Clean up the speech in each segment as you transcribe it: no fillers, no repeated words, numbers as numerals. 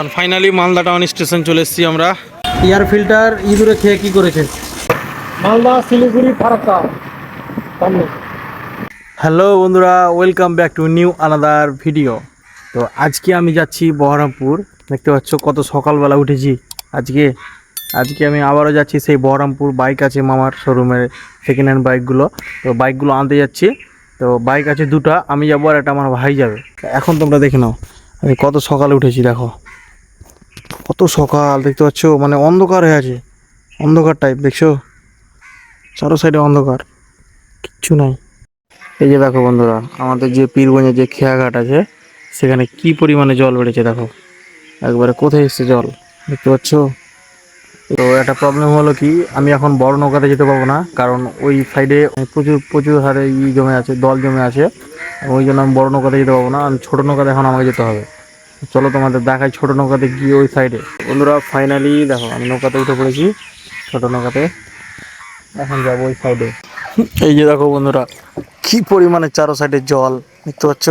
এখন finally Malda town station চলে এসেছি আমরা। এয়ার ফিল্টার ইঁদুরে খেয়ে কি করেছে? মালদা শিলিগুড়ি ফারাক্কা সামনে। হ্যালো বন্ধুরা, welcome back to new another video. তো আজকে আমি যাচ্ছি বহরমপুর। দেখতে পাচ্ছ কত সকালবেলা উঠেছি আজকে আমি আবারও যাচ্ছি সেই বহরমপুর। বাইক আছে মামার শোরুমের, সেকেন্ড হ্যান্ড বাইকগুলো। তো বাইকগুলো আনতে যাচ্ছি। তো বাইক আছে দুটো, আমি যাবো আর একটা আমার ভাই যাবে। এখন তোমরা দেখে নাও আমি কত সকালে উঠেছি। দেখো কত সকাল, দেখতে পাচ্ছ? মানে অন্ধকার হয়ে আছে, অন্ধকার টাইপ দেখছো, চারো সাইডে অন্ধকার, কিচ্ছু নাই। এই যে দেখো বন্ধুরা, আমাদের যে পীরগঞ্জের যে খেয়াঘাট আছে সেখানে কি পরিমাণে জল বেড়েছে দেখো, একবারে কোথায় এসছে জল, দেখতে পাচ্ছ? তো একটা প্রবলেম হলো কি, আমি এখন বড় নৌকাতে যেতে পারবো না, কারণ ওই সাইডে প্রচুর প্রচুর হারে জমে আছে, দল জমে আছে। ওই জন্য আমি বড় নৌকাতে যেতে পারবো না, আমি ছোটো নৌকাতে এখন আমাকে যেতে হবে। চলো তোমাদের দেখাই ছোটো নৌকাতে গিয়ে ওই সাইডে। বন্ধুরা ফাইনালি দেখো আমি নৌকাতে উঠে পড়েছি, ছোটো নৌকাতে। এখন যাবো ওই সাইডে। এই যে দেখো বন্ধুরা, কি পরিমাণে চারো সাইডে জল, দেখতে পাচ্ছ?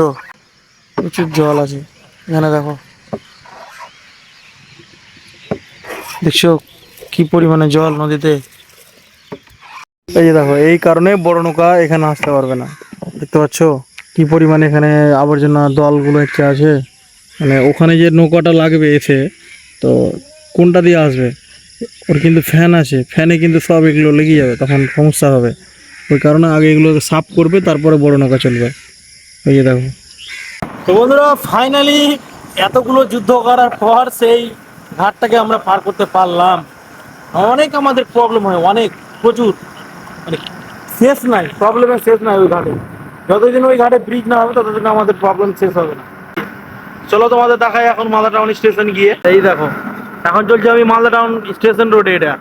প্রচুর জল আছে এখানে, দেখো দেখছো কি পরিমাণে জল নদীতে। এই যে দেখো, এই কারণে বড় নৌকা এখানে আসতে পারবে না, দেখতে পাচ্ছ কি পরিমাণে এখানে আবর্জনা দলগুলো একটা আছে। মানে ওখানে যে নৌকাটা লাগবে এসে, তো কোনটা দিয়ে আসবে? ওর কিন্তু ফ্যান আছে, ফ্যানে কিন্তু সব এগুলো লেগে যাবে, তখন সমস্যা হবে। ওই কারণে আগে এগুলোকে সাফ করবে, তারপরে বড় নৌকা চলবে। এই যে দেখো। তো বন্ধুরা ফাইনালি এতগুলো যুদ্ধ করার পর সেই ঘাটটাকে আমরা পার করতে পারলাম। অনেক আমাদের প্রবলেম হয়, অনেক প্রচুর, মানে শেষ নাই, প্রবলেমের শেষ নাই ওই ঘাটে। যতদিন ওই ঘাটে ব্রিজ না হবে ততদিন আমাদের প্রবলেম শেষ হবে না। চলো তোমাদের দেখাই এখন মালদা টাউন স্টেশন গিয়ে। এই দেখো এখন চলছে আমি মালদা টাউন স্টেশন রোডে। এটা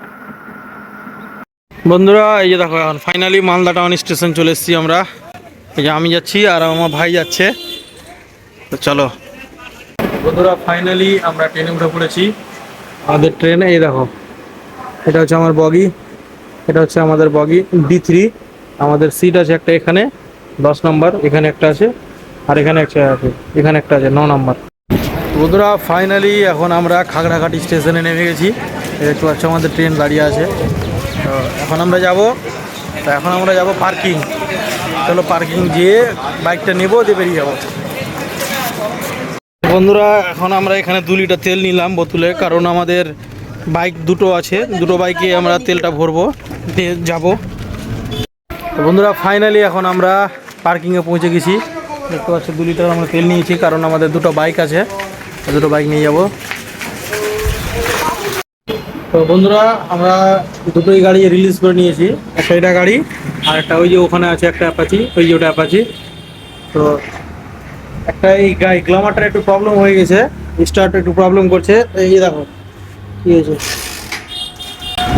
বন্ধুরা এই যে দেখো, এখন ফাইনালি মালদা টাউন স্টেশন চলে এসেছি আমরা। এই যে আমি যাচ্ছি আর আমার ভাই যাচ্ছে। তো চলো বন্ধুরা, ফাইনালি আমরা ট্রেনে উঠে পড়েছি। আমাদের ট্রেনে এই দেখো, এটা হচ্ছে আমার বগি, এটা হচ্ছে আমাদের বগি D3। আমাদের সিট আছে একটা এখানে 10 নম্বর, এখানে একটা আছে, আর এখানে একটা আছে, এখানে একটা আছে 9 নম্বর। বন্ধুরা ফাইনালি এখন আমরা খাগড়াঘাট স্টেশনে নেমে গেছি। দেখতে পাচ্ছ আমাদের ট্রেন দাঁড়িয়ে আছে। তো এখন আমরা যাব পার্কিং। চলো পার্কিং গিয়ে বাইকটা নেবো, দিয়ে বেরিয়ে যাবো। বন্ধুরা এখন আমরা এখানে 2 লিটার তেল নিলাম বোতলে, কারণ আমাদের বাইক দুটো আছে, দুটো বাইকে আমরা তেলটা ভরবো, দিয়ে যাবো। তো বন্ধুরা ফাইনালি এখন আমরা পার্কিংয়ে পৌঁছে গেছি। দেখতে পাচ্ছি 2 লিটার আমরা তেল নিয়েছি, কারণ আমাদের দুটো বাইক আছে, দুটো বাইক নিয়ে যাব। তো বন্ধুরা আমরা দুটোই গাড়ি রিলিজ করে নিয়েছি, একটা এটা গাড়ি আর একটা ওই যে ওখানে আছে একটা অ্যাপাচি, ওই যে ওটা অ্যাপাচি। তো একটা এই গ্ল্যামারটার একটু প্রবলেম হয়ে গেছে, স্টার্ট একটু প্রবলেম করছে। এই দেখো কি হয়েছে,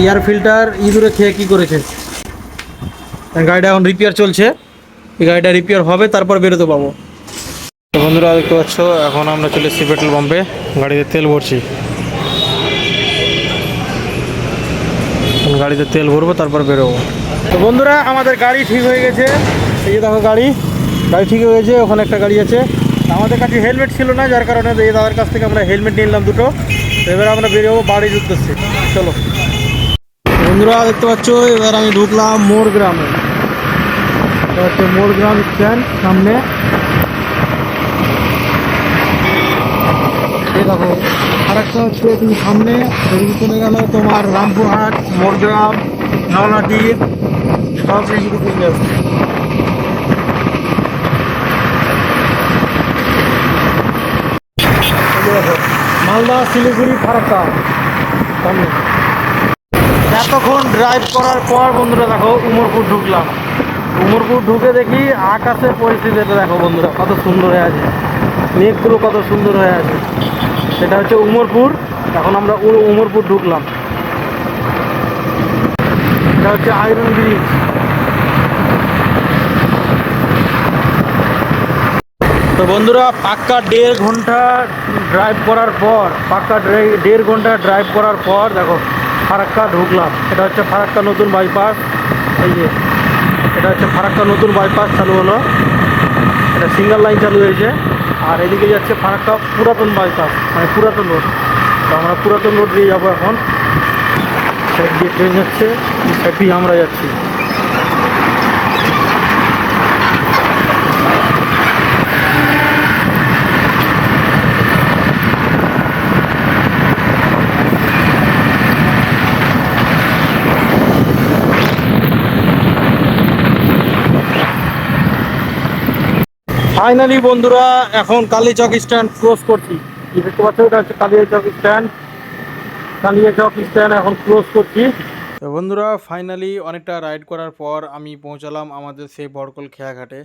এয়ার ফিল্টার ইঁদুরে খেয়ে কি করেছে। গাড়িটা এখন রিপেয়ার চলছে, এই গাড়িটা রিপেয়ার হবে তারপর বেরোতে পাবো। তো বন্ধুরা দেখতে পাচ্ছ এখন আমরা চলে এসেছি পেট্রোল পাম্পে, গাড়িতে তেল ভরছি। গাড়িতে তেল ভরবো তারপর বেরোবো। তো বন্ধুরা আমাদের গাড়ি ঠিক হয়ে গেছে। এই যে দেখো গাড়ি ঠিক হয়ে গেছে, ওখানে একটা গাড়ি আছে। আমাদের কাছে হেলমেট ছিল না, যার কারণে এই দাদার কাছ থেকে আমরা হেলমেট নিয়ে নিলাম দুটো। এবার আমরা বেরোবো বাড়ির উদ্দেশ্যে। চলো বন্ধুরা দেখতে পাচ্ছ এবার আমি ঢুকলাম মোড় গ্রামে। হচ্ছে মোড় গ্রাম স্ট্যান্ড সামনে। এই দেখো আরেকটা হচ্ছে তুমি সামনে চলে গেল তোমার রামপুরহাট, মোড়গ্রাম, নলহাটি সব কিছু চলে যাবে। মালদা শিলিগুড়ি ফারাক্কা সামনে। এতক্ষণ ড্রাইভ করার পর বন্ধুরা দেখো উমরপুর ঢুকলাম। উমরপুর ঢুকে দেখি আকাশের পরিস্থিতিটা দেখো বন্ধুরা, কত সুন্দর হয়ে আছে, মেঘগুলো কত সুন্দর হয়ে আছে। এটা হচ্ছে উমরপুর। এখন আমরা উমরপুর ঢুকলাম। এটা হচ্ছে আয়রন ব্রিজ। তো বন্ধুরা পাক্কা 1.5 ঘন্টা ড্রাইভ করার পর, দেখো ফারাক্কা ঢুকলাম। এটা হচ্ছে ফারাক্কা নতুন বাইপাস। এই যে এটা হচ্ছে ফারাক্কা নতুন বাইপাস চালু হলো, এটা সিঙ্গেল লাইন চালু হয়েছে। আর এদিকে যাচ্ছে ফারাক্কা পুরাতন বাইপাস, মানে পুরাতন রোড। তো আমরা পুরাতন রোড দিয়ে যাবো এখন। সাইড দিয়ে ট্রেন যাচ্ছে, এই সাইড দিয়ে আমরা যাচ্ছি। ফাইনালি বন্ধুরা এখন কালিয়াচক স্ট্যান্ড ক্রস করছি। কি দেখতে পাচ্ছ, এটা হচ্ছে কালিয়াচক স্ট্যান্ড। কালিয়াচক স্ট্যান্ড এখন ক্রস করছি। তো বন্ধুরা ফাইনালি অনেকটা রাইড করার পর আমি পৌঁছালাম আমাদের সেই বড়কল খেয়াঘাটে।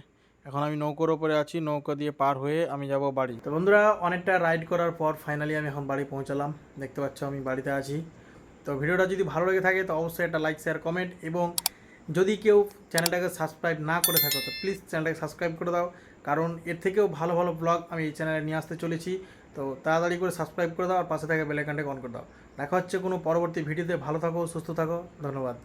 এখন আমি নৌকোর ওপরে আছি, নৌকা দিয়ে পার হয়ে আমি যাব বাড়ি। তো বন্ধুরা অনেকটা রাইড করার পর ফাইনালি আমি এখন বাড়ি পৌঁছালাম। দেখতে পাচ্ছ আমি বাড়িতে আছি। তো ভিডিওটা যদি ভালো লেগে থাকে তো অবশ্যই একটা লাইক, শেয়ার, কমেন্ট, এবং যদি কেউ চ্যানেলটাকে সাবস্ক্রাইব না করে থাকো তো প্লিজ চ্যানেলটাকে সাবস্ক্রাইব করে দাও, কারণ এর থেকেও ভালো ভালো ব্লগ আমি এই চ্যানেলে নিয়ে আসতে চলেছি। তো তাড়াতাড়ি করে সাবস্ক্রাইব করে দাও আর পাশে থাকা বেল আইকনটাকে অন করে দাও। দেখা হচ্ছে কোনো পরবর্তী ভিডিওতে। ভালো থাকো, সুস্থ থাকো, ধন্যবাদ।